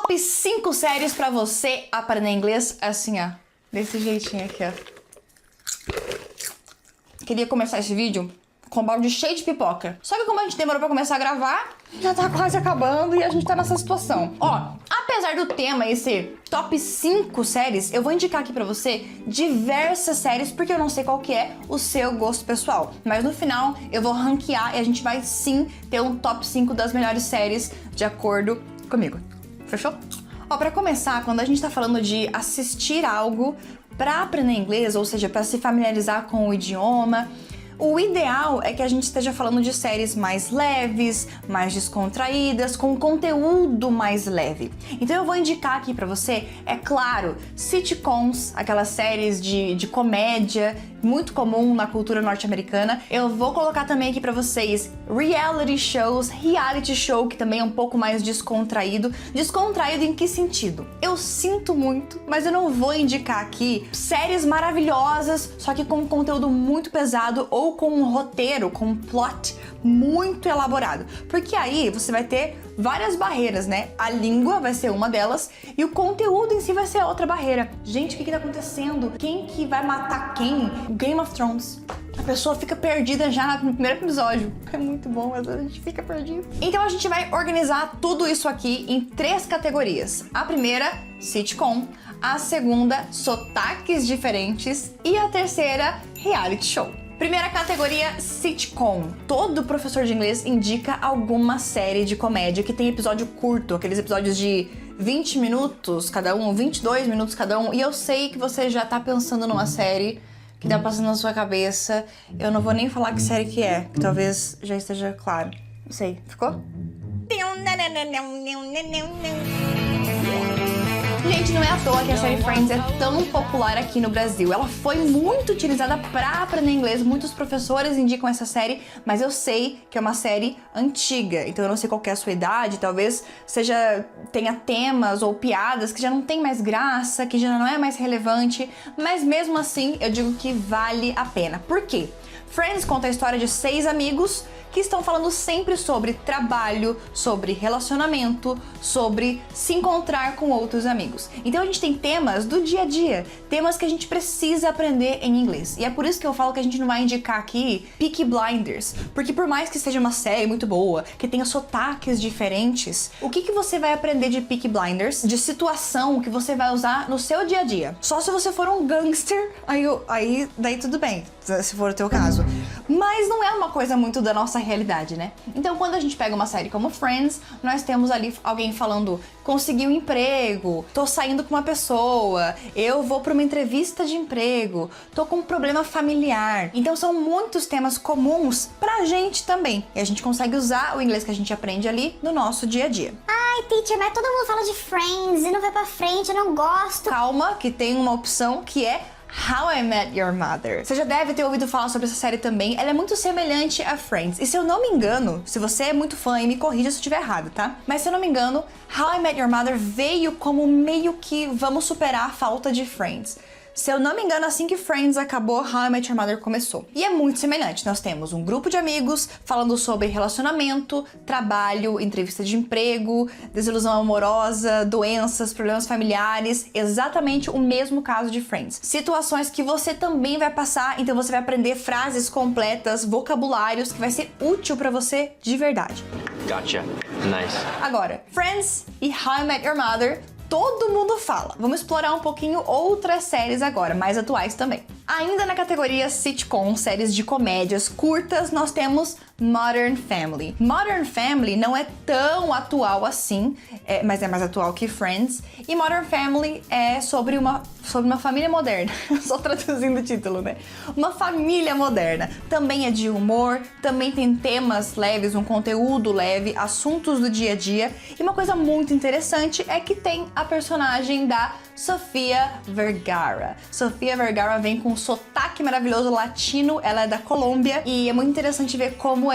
Top 5 séries pra você aprender inglês assim, ó. Desse jeitinho aqui, ó. Queria começar esse vídeo com um balde cheio de pipoca. Só que como a gente demorou pra começar a gravar, já tá quase acabando e a gente tá nessa situação. Ó, apesar do tema esse top 5 séries, eu vou indicar aqui pra você diversas séries, porque eu não sei qual que é o seu gosto pessoal. Mas no final eu vou ranquear e a gente vai sim ter um top 5 das melhores séries de acordo comigo. Fechou? Ó, pra começar, quando a gente tá falando de assistir algo pra aprender inglês, ou seja, pra se familiarizar com o idioma, o ideal é que a gente esteja falando de séries mais leves, mais descontraídas, com conteúdo mais leve. Então eu vou indicar aqui pra você, é claro, sitcoms, aquelas séries de comédia, muito comum na cultura norte-americana. Eu vou colocar também aqui pra vocês reality shows, reality show, que também é um pouco mais descontraído. Descontraído em que sentido? Eu sinto muito, mas eu não vou indicar aqui séries maravilhosas, só que com conteúdo muito pesado ou com um roteiro, com um plot muito elaborado. Porque aí você vai ter várias barreiras, né? A língua vai ser uma delas e o conteúdo em si vai ser outra barreira. Gente, o que tá acontecendo? Quem que vai matar quem? Game of Thrones. A pessoa fica perdida já no primeiro episódio. É muito bom, mas a gente fica perdido. Então a gente vai organizar tudo isso aqui em 3 categorias. A primeira, sitcom. A segunda, sotaques diferentes. E a terceira, reality show. Primeira categoria, sitcom. Todo professor de inglês indica alguma série de comédia que tem episódio curto, aqueles episódios de 20 minutos cada um, 22 minutos cada um. E eu sei que você já tá pensando numa série que tá passando na sua cabeça. Eu não vou nem falar que série que é, que talvez já esteja claro. Não sei, ficou? Gente, não é à toa que a série Friends é tão popular aqui no Brasil. Ela foi muito utilizada pra aprender inglês. Muitos professores indicam essa série, mas eu sei que é uma série antiga. Então eu não sei qual que é a sua idade, talvez tenha temas ou piadas que já não tem mais graça, que já não é mais relevante. Mas mesmo assim, eu digo que vale a pena. Por quê? Friends conta a história de 6 amigos que estão falando sempre sobre trabalho, sobre relacionamento, sobre se encontrar com outros amigos. Então a gente tem temas do dia a dia, temas que a gente precisa aprender em inglês. E é por isso que eu falo que a gente não vai indicar aqui Peaky Blinders, porque por mais que seja uma série muito boa, que tenha sotaques diferentes, o que você vai aprender de Peaky Blinders, de situação que você vai usar no seu dia a dia? Só se você for um gangster, daí tudo bem, se for o teu caso. Mas não é uma coisa muito da nossa realidade, né? Então quando a gente pega uma série como Friends, nós temos ali alguém falando: consegui um emprego, tô saindo com uma pessoa, eu vou pra uma entrevista de emprego, tô com um problema familiar. Então são muitos temas comuns pra gente também. E a gente consegue usar o inglês que a gente aprende ali no nosso dia a dia. Ai, teacher, mas todo mundo fala de Friends e não vai pra frente, eu não gosto. Calma, que tem uma opção que é How I Met Your Mother. Você já deve ter ouvido falar sobre essa série também. Ela é muito semelhante a Friends. E se eu não me engano, se você é muito fã, e me corrija se eu estiver errado, tá? Mas se eu não me engano, How I Met Your Mother veio como meio que vamos superar a falta de Friends. Se eu não me engano, assim que Friends acabou, How I Met Your Mother começou. E é muito semelhante. Nós temos um grupo de amigos falando sobre relacionamento, trabalho, entrevista de emprego, desilusão amorosa, doenças, problemas familiares. Exatamente o mesmo caso de Friends. Situações que você também vai passar, então você vai aprender frases completas, vocabulários, que vai ser útil pra você de verdade. Gotcha. Nice. Agora, Friends e How I Met Your Mother, todo mundo fala. Vamos explorar um pouquinho outras séries agora, mais atuais também. Ainda na categoria sitcom, séries de comédias curtas, nós temos Modern Family. Modern Family não é tão atual assim, mas é mais atual que Friends. E Modern Family é sobre uma família moderna. Só traduzindo o título, né? Uma família moderna. Também é de humor, também tem temas leves, um conteúdo leve, assuntos do dia a dia. E uma coisa muito interessante é que tem a personagem da Sofia Vergara. Sofia Vergara vem com um sotaque maravilhoso latino, ela é da Colômbia e é muito interessante ver como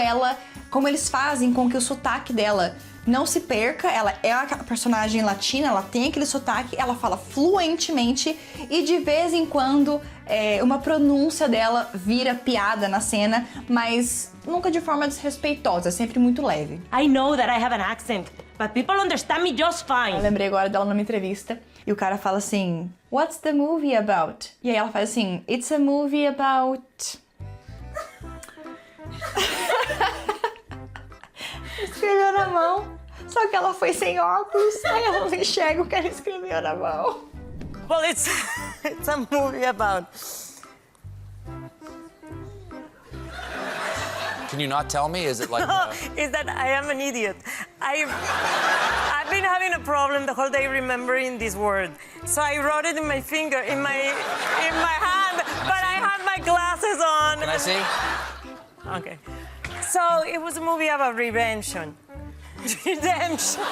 eles fazem com que o sotaque dela não se perca. Ela é aquela personagem latina, ela tem aquele sotaque, ela fala fluentemente e de vez em quando uma pronúncia dela vira piada na cena, mas nunca de forma desrespeitosa, sempre muito leve. I know that I have an accent, but people understand me just fine. Eu lembrei agora dela numa entrevista e o cara fala assim, what's the movie about? E aí ela faz assim, it's a movie about... Escreveu na mão, só que ela foi sem óculos, aí ela não enxerga o que ela escreveu na mão. Well, it's a movie about... Can you not tell me? Is it like... Is that I am an idiot. I've been having a problem the whole day remembering this word. So I wrote it in my finger, in my hand, but I had my glasses on. Can I see? Okay. So it was a movie about redemption. Redemption.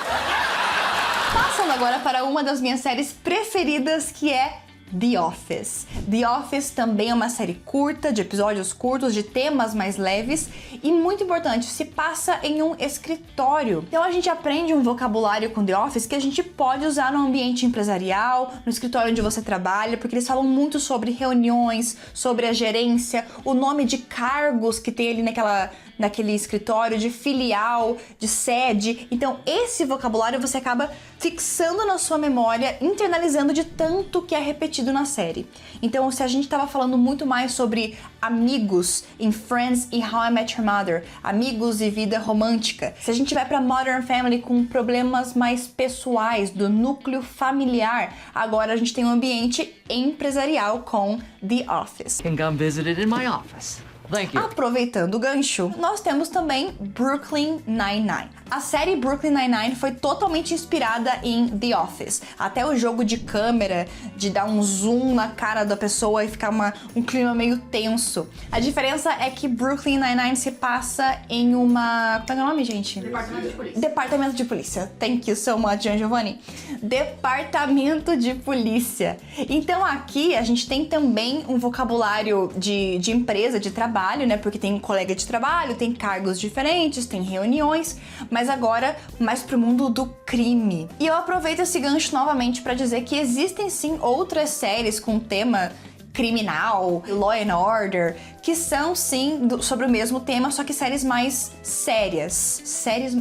Passando agora para uma das minhas séries preferidas, que é The Office. The Office também é uma série curta, de episódios curtos, de temas mais leves e, muito importante, se passa em um escritório. Então a gente aprende um vocabulário com The Office que a gente pode usar no ambiente empresarial, no escritório onde você trabalha, porque eles falam muito sobre reuniões, sobre a gerência, o nome de cargos que tem ali naquele escritório, de filial, de sede. Então esse vocabulário você acaba fixando na sua memória, internalizando de tanto que é repetido na série. Então se a gente estava falando muito mais sobre amigos em Friends e How I Met Your Mother, amigos e vida romântica, se a gente vai para Modern Family com problemas mais pessoais, do núcleo familiar, agora a gente tem um ambiente empresarial com The Office. Can come visit it in my office. Thank you. Aproveitando o gancho, nós temos também Brooklyn Nine-Nine. A série Brooklyn Nine-Nine foi totalmente inspirada em The Office. Até o jogo de câmera, de dar um zoom na cara da pessoa e ficar um clima meio tenso. A diferença é que Brooklyn Nine-Nine se passa em uma... Como é o nome, gente? Departamento de Polícia. Departamento de Polícia. Thank you so much, Gian Giovanni. Departamento de Polícia. Então aqui a gente tem também um vocabulário de empresa, de trabalho, né? Porque tem colega de trabalho, tem cargos diferentes, tem reuniões, mas agora mais pro mundo do crime. E eu aproveito esse gancho novamente para dizer que existem sim outras séries com tema criminal, Law and Order, que são sim sobre o mesmo tema, só que séries mais sérias. Séries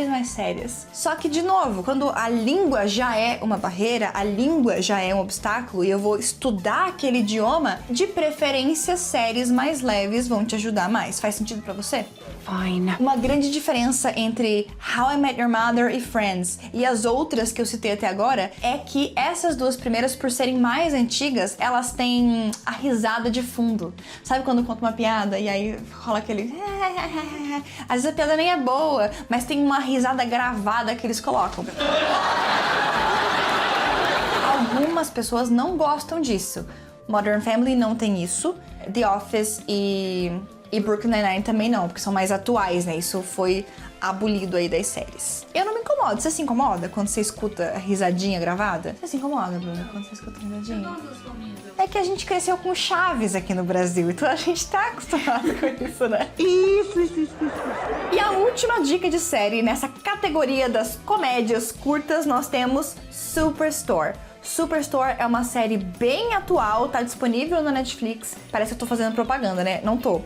mais sérias. Só que, de novo, quando a língua já é uma barreira, a língua já é um obstáculo e eu vou estudar aquele idioma, de preferência séries mais leves vão te ajudar mais. Faz sentido pra você? Fine. Uma grande diferença entre How I Met Your Mother e Friends e as outras que eu citei até agora é que essas duas primeiras, por serem mais antigas, elas têm a risada de fundo. Sabe quando conta uma piada e aí rola aquele... Às vezes a piada nem é boa, mas tem uma risada gravada que eles colocam. Algumas pessoas não gostam disso. Modern Family não tem isso. The Office e Brooklyn Nine-Nine também não, porque são mais atuais, né? Isso foi abolido aí das séries. Eu não me incomodo. Você se incomoda quando você escuta a risadinha gravada? Você se incomoda, Bruna, quando você escuta a risadinha? É que a gente cresceu com Chaves aqui no Brasil, então a gente tá acostumado com isso, né? Isso. E a última dica de série nessa categoria das comédias curtas, nós temos Superstore. Superstore é uma série bem atual, tá disponível na Netflix. Parece que eu tô fazendo propaganda, né? Não tô.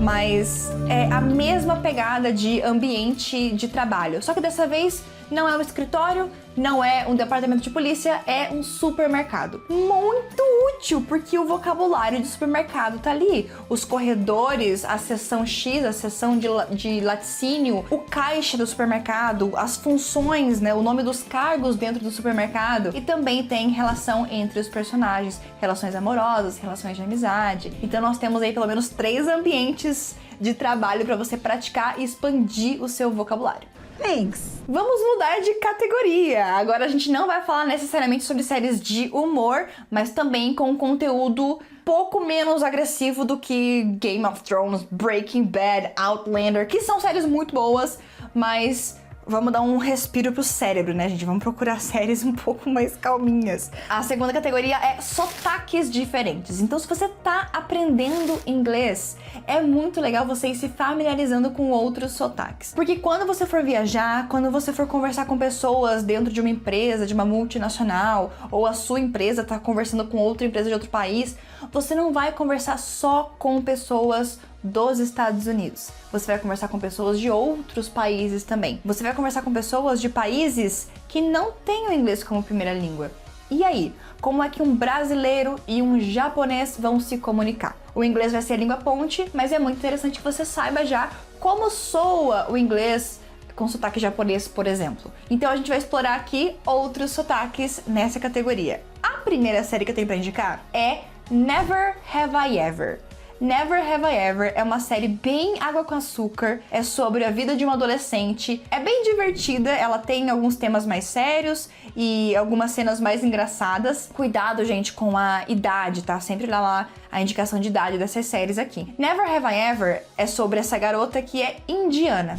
Mas é a mesma pegada de ambiente de trabalho. Só que dessa vez não é um escritório, não é um departamento de polícia, é um supermercado. Muito útil, porque o vocabulário de supermercado tá ali. Os corredores, a seção X, a seção de laticínio, o caixa do supermercado, as funções, né, o nome dos cargos dentro do supermercado. E também tem relação entre os personagens, relações amorosas, relações de amizade. Então nós temos aí pelo menos 3 ambientes de trabalho para você praticar e expandir o seu vocabulário. Thanks. Vamos mudar de categoria. Agora a gente não vai falar necessariamente sobre séries de humor, mas também com conteúdo pouco menos agressivo do que Game of Thrones, Breaking Bad, Outlander, que são séries muito boas, mas vamos dar um respiro pro cérebro, né, gente? Vamos procurar séries um pouco mais calminhas. A segunda categoria é sotaques diferentes. Então, se você tá aprendendo inglês, é muito legal você ir se familiarizando com outros sotaques. Porque quando você for viajar, quando você for conversar com pessoas dentro de uma empresa, de uma multinacional, ou a sua empresa tá conversando com outra empresa de outro país, você não vai conversar só com pessoas dos Estados Unidos. Você vai conversar com pessoas de outros países também. Você vai conversar com pessoas de países que não têm o inglês como primeira língua. E aí, como é que um brasileiro e um japonês vão se comunicar? O inglês vai ser a língua ponte, mas é muito interessante que você saiba já como soa o inglês com sotaque japonês, por exemplo. Então a gente vai explorar aqui outros sotaques nessa categoria. A primeira série que eu tenho pra indicar é Never Have I Ever. Never Have I Ever é uma série bem água com açúcar, é sobre a vida de uma adolescente, é bem divertida, ela tem alguns temas mais sérios e algumas cenas mais engraçadas. Cuidado, gente, com a idade, tá? Sempre dá lá a indicação de idade dessas séries aqui. Never Have I Ever é sobre essa garota que é indiana.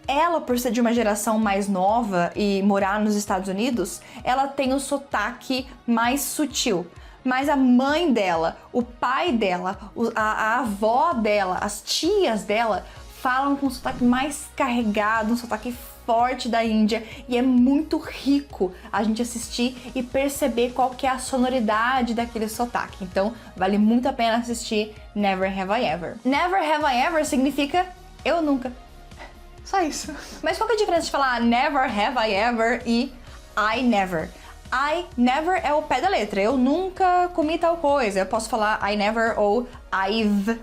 Ela, por ser de uma geração mais nova e morar nos Estados Unidos, ela tem o sotaque mais sutil. Mas a mãe dela, o pai dela, a avó dela, as tias dela falam com um sotaque mais carregado, um sotaque forte da Índia, e é muito rico a gente assistir e perceber qual que é a sonoridade daquele sotaque. Então, vale muito a pena assistir Never Have I Ever. Never Have I Ever significa eu nunca. Só isso. Mas qual que é a diferença de falar Never Have I Ever e I never? I never é o pé da letra. Eu nunca comi tal coisa. Eu posso falar I never ou I've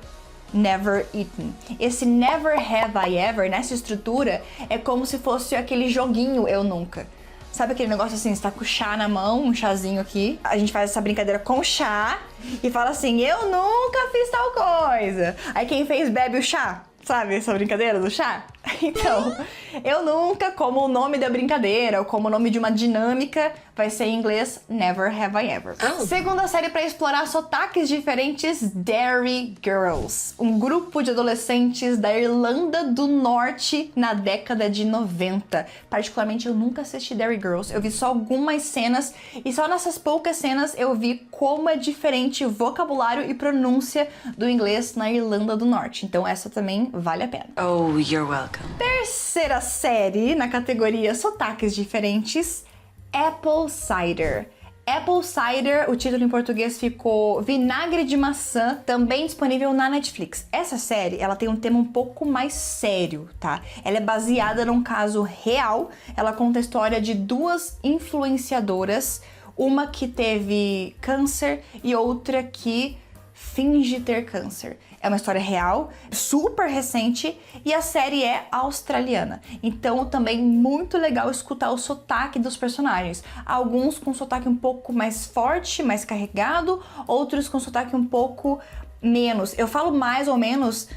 never eaten. Esse never have I ever, nessa estrutura, é como se fosse aquele joguinho eu nunca. Sabe aquele negócio assim, você tá com o chá na mão, um chazinho aqui. A gente faz essa brincadeira com chá e fala assim, eu nunca fiz tal coisa. Aí quem fez bebe o chá. Sabe essa brincadeira do chá? Então, eu nunca, como o nome da brincadeira ou como o nome de uma dinâmica, vai ser em inglês Never Have I Ever. Segunda série para explorar sotaques diferentes, Derry Girls. Um grupo de adolescentes da Irlanda do Norte na década de 90. Particularmente, eu nunca assisti Derry Girls. Eu vi só algumas cenas e só nessas poucas cenas eu vi como é diferente o vocabulário e pronúncia do inglês na Irlanda do Norte. Então essa também vale a pena. Oh, you're welcome. Terceira série na categoria sotaques diferentes, Apple Cider. Apple Cider, o título em português ficou Vinagre de Maçã, também disponível na Netflix. Essa série, ela tem um tema um pouco mais sério, tá? Ela é baseada num caso real, ela conta a história de duas influenciadoras, uma que teve câncer e outra que finge ter câncer. É uma história real, super recente, e a série é australiana. Então também muito legal escutar o sotaque dos personagens. Alguns com sotaque um pouco mais forte, mais carregado, outros com sotaque um pouco menos. Eu falo mais ou menos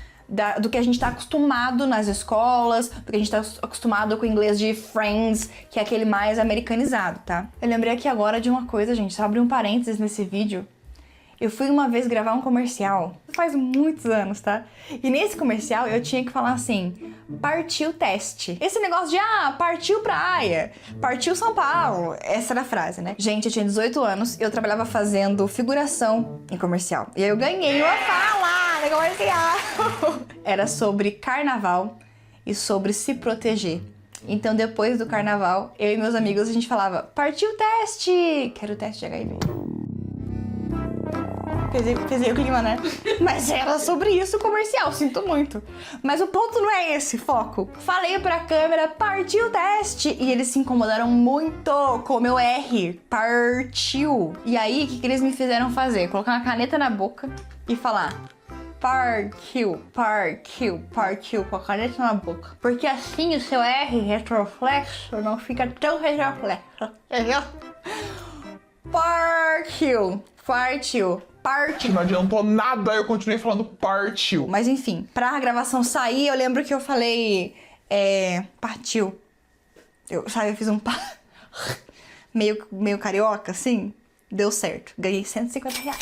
do que a gente tá acostumado nas escolas, do que a gente tá acostumado com o inglês de Friends, que é aquele mais americanizado, tá? Eu lembrei aqui agora de uma coisa, gente, só abrir um parênteses nesse vídeo. Eu fui uma vez gravar um comercial, faz muitos anos, tá? E nesse comercial eu tinha que falar assim, partiu teste. Esse negócio de, partiu praia, partiu São Paulo, essa era a frase, né? Gente, eu tinha 18 anos e eu trabalhava fazendo figuração em comercial. E aí eu ganhei uma fala no comercial. Era sobre carnaval e sobre se proteger. Então depois do carnaval, eu e meus amigos, a gente falava, partiu teste, quero o teste de HIV. Pesei o clima, né? Mas era sobre isso o comercial, sinto muito. Mas o ponto não é esse, foco. Falei pra câmera, partiu o teste. E eles se incomodaram muito com o meu R. Partiu. E aí, o que eles me fizeram fazer? Colocar uma caneta na boca e falar... Partiu, partiu, partiu, com a caneta na boca. Porque assim o seu R retroflexo não fica tão retroflexo. Entendeu? Partiu, partiu. Partiu. Não adiantou nada, eu continuei falando partiu. Mas enfim, pra gravação sair, eu lembro que eu falei... partiu. Eu fiz um meio carioca, assim. Deu certo. Ganhei R$150.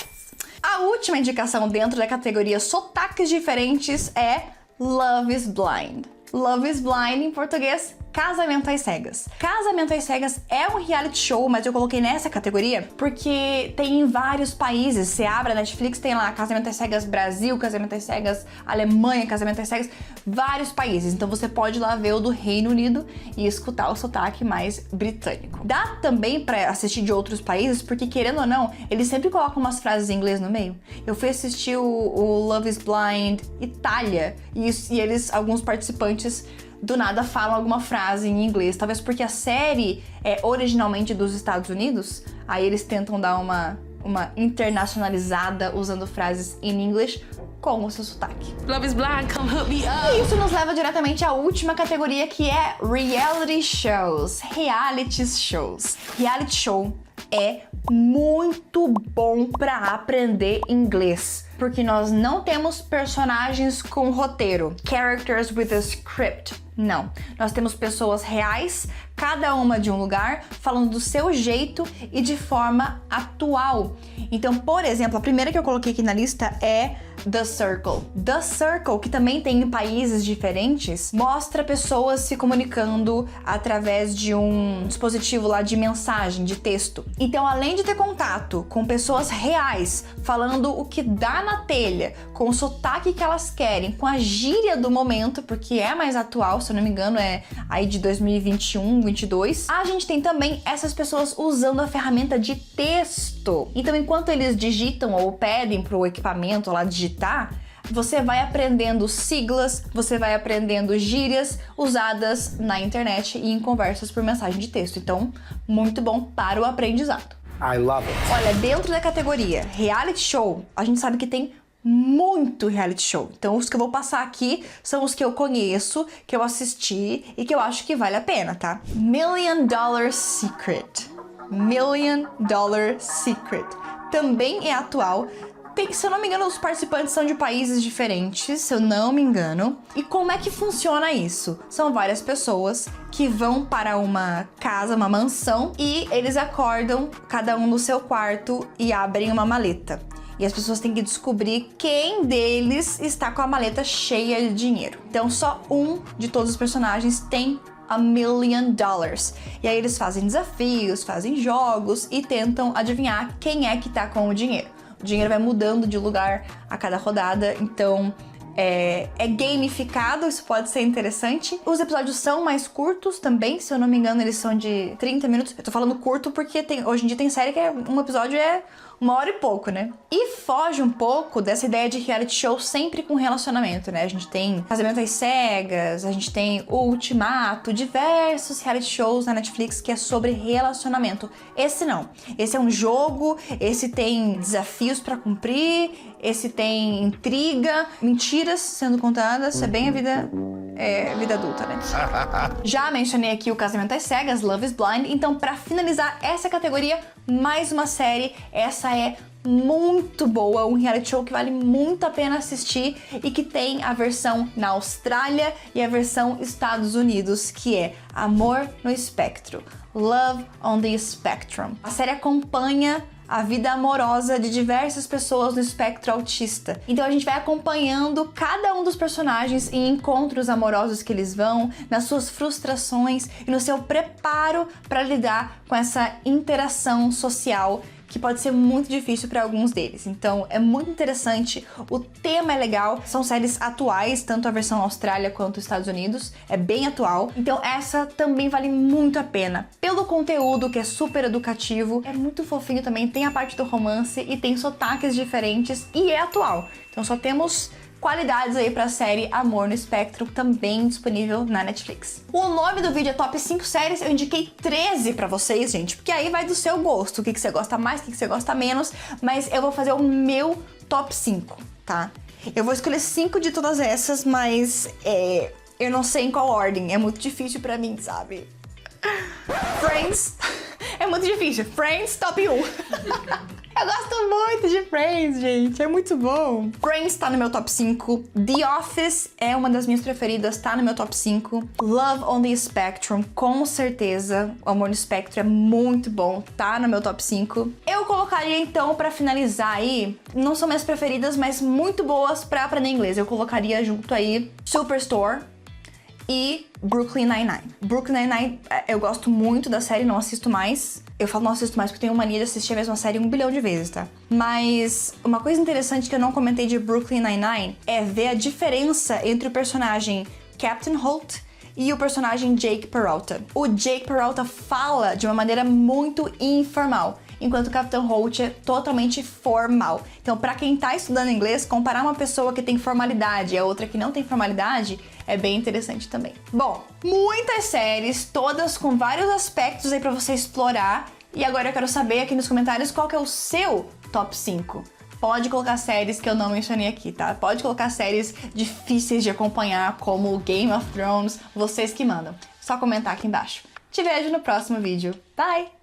A última indicação dentro da categoria sotaques diferentes é Love is Blind. Love is Blind, em português, Casamento às Cegas. Casamento às Cegas é um reality show, mas eu coloquei nessa categoria porque tem em vários países. Você abre a Netflix, tem lá Casamento às Cegas Brasil, Casamento às Cegas Alemanha, Casamento às Cegas, vários países. Então você pode ir lá ver o do Reino Unido e escutar o sotaque mais britânico. Dá também pra assistir de outros países, porque querendo ou não, eles sempre colocam umas frases em inglês no meio. Eu fui assistir o Love is Blind Itália e eles, alguns participantes, do nada falam alguma frase em inglês. Talvez porque a série é originalmente dos Estados Unidos, aí eles tentam dar uma internacionalizada usando frases em inglês com o seu sotaque. Love is blind, come hook me up. E isso nos leva diretamente à última categoria, que é reality shows. Reality shows. Reality show é muito bom para aprender inglês, porque nós não temos personagens com roteiro, characters with a script. Não, nós temos pessoas reais, cada uma de um lugar, falando do seu jeito e de forma atual. Então, por exemplo, a primeira que eu coloquei aqui na lista é The Circle. The Circle, que também tem em países diferentes, mostra pessoas se comunicando através de um dispositivo lá de mensagem, de texto. Então, além de ter contato com pessoas reais, falando o que dá na telha, com o sotaque que elas querem, com a gíria do momento, porque é mais atual, se eu não me engano, é aí de 2021, 22. A gente tem também essas pessoas usando a ferramenta de texto. Então, enquanto eles digitam ou pedem pro equipamento lá digitar, você vai aprendendo siglas, você vai aprendendo gírias usadas na internet e em conversas por mensagem de texto. Então, muito bom para o aprendizado. I love it. Olha, dentro da categoria reality show, a gente sabe que tem muito reality show. Então, os que eu vou passar aqui são os que eu conheço, que eu assisti e que eu acho que vale a pena, tá? Million Dollar Secret. Million Dollar Secret. Também é atual. Se eu não me engano, os participantes são de países diferentes, se eu não me engano. E como é que funciona isso? São várias pessoas que vão para uma casa, uma mansão, e eles acordam, cada um no seu quarto, e abrem uma maleta. E as pessoas têm que descobrir quem deles está com a maleta cheia de dinheiro. Então, só um de todos os personagens tem $1 million. E aí eles fazem desafios, fazem jogos e tentam adivinhar quem é que tá com o dinheiro. O dinheiro vai mudando de lugar a cada rodada, então é gamificado, isso pode ser interessante. Os episódios são mais curtos também, se eu não me engano, eles são de 30 minutos. Eu tô falando curto porque hoje em dia tem série que um episódio é 1h e pouco, né? E foge um pouco dessa ideia de reality show sempre com relacionamento, né? A gente tem Casamento às Cegas, a gente tem O Ultimato, diversos reality shows na Netflix que é sobre relacionamento. Esse não. Esse é um jogo, esse tem desafios pra cumprir, esse tem intriga, mentiras sendo contadas, é bem a vida adulta, né? Já mencionei aqui o Casamento às Cegas, Love is Blind, então pra finalizar essa categoria, mais uma série, essa é muito boa, um reality show que vale muito a pena assistir e que tem a versão na Austrália e a versão Estados Unidos, que é Amor no Espectro, Love on the Spectrum. A série acompanha a vida amorosa de diversas pessoas no espectro autista. Então a gente vai acompanhando cada um dos personagens em encontros amorosos que eles vão, nas suas frustrações e no seu preparo para lidar com essa interação social que pode ser muito difícil para alguns deles. Então é muito interessante, o tema é legal, são séries atuais, tanto a versão Austrália quanto os Estados Unidos, é bem atual. Então essa também vale muito a pena, pelo conteúdo que é super educativo, é muito fofinho também, tem a parte do romance e tem sotaques diferentes e é atual. Então só temos qualidades aí pra série Amor no Espectro, também disponível na Netflix. O nome do vídeo é Top 5 Séries, eu indiquei 13 pra vocês, gente, porque aí vai do seu gosto, o que você gosta mais, o que você gosta menos, mas eu vou fazer o meu Top 5, tá? Eu vou escolher 5 de todas essas, mas eu não sei em qual ordem, é muito difícil pra mim, sabe? Friends, é muito difícil, Friends Top 1. Eu gosto muito de Friends, gente, é muito bom. Friends tá no meu top 5. The Office é uma das minhas preferidas, tá no meu top 5. Love on the Spectrum, com certeza. O Amor no Espectro é muito bom, tá no meu top 5. Eu colocaria então, pra finalizar aí, não são minhas preferidas, mas muito boas pra aprender inglês. Eu colocaria junto aí Superstore e Brooklyn Nine-Nine. Brooklyn Nine-Nine, eu gosto muito da série, não assisto mais. Eu falo não assisto mais porque eu tenho mania de assistir a mesma série 1 bilhão de vezes, tá? Mas uma coisa interessante que eu não comentei de Brooklyn Nine-Nine é ver a diferença entre o personagem Captain Holt e o personagem Jake Peralta. O Jake Peralta fala de uma maneira muito informal, enquanto o Capitão Holt é totalmente formal. Então, pra quem tá estudando inglês, comparar uma pessoa que tem formalidade e a outra que não tem formalidade é bem interessante também. Bom, muitas séries, todas com vários aspectos aí pra você explorar. E agora eu quero saber aqui nos comentários qual que é o seu top 5. Pode colocar séries que eu não mencionei aqui, tá? Pode colocar séries difíceis de acompanhar, como Game of Thrones, vocês que mandam. Só comentar aqui embaixo. Te vejo no próximo vídeo. Bye!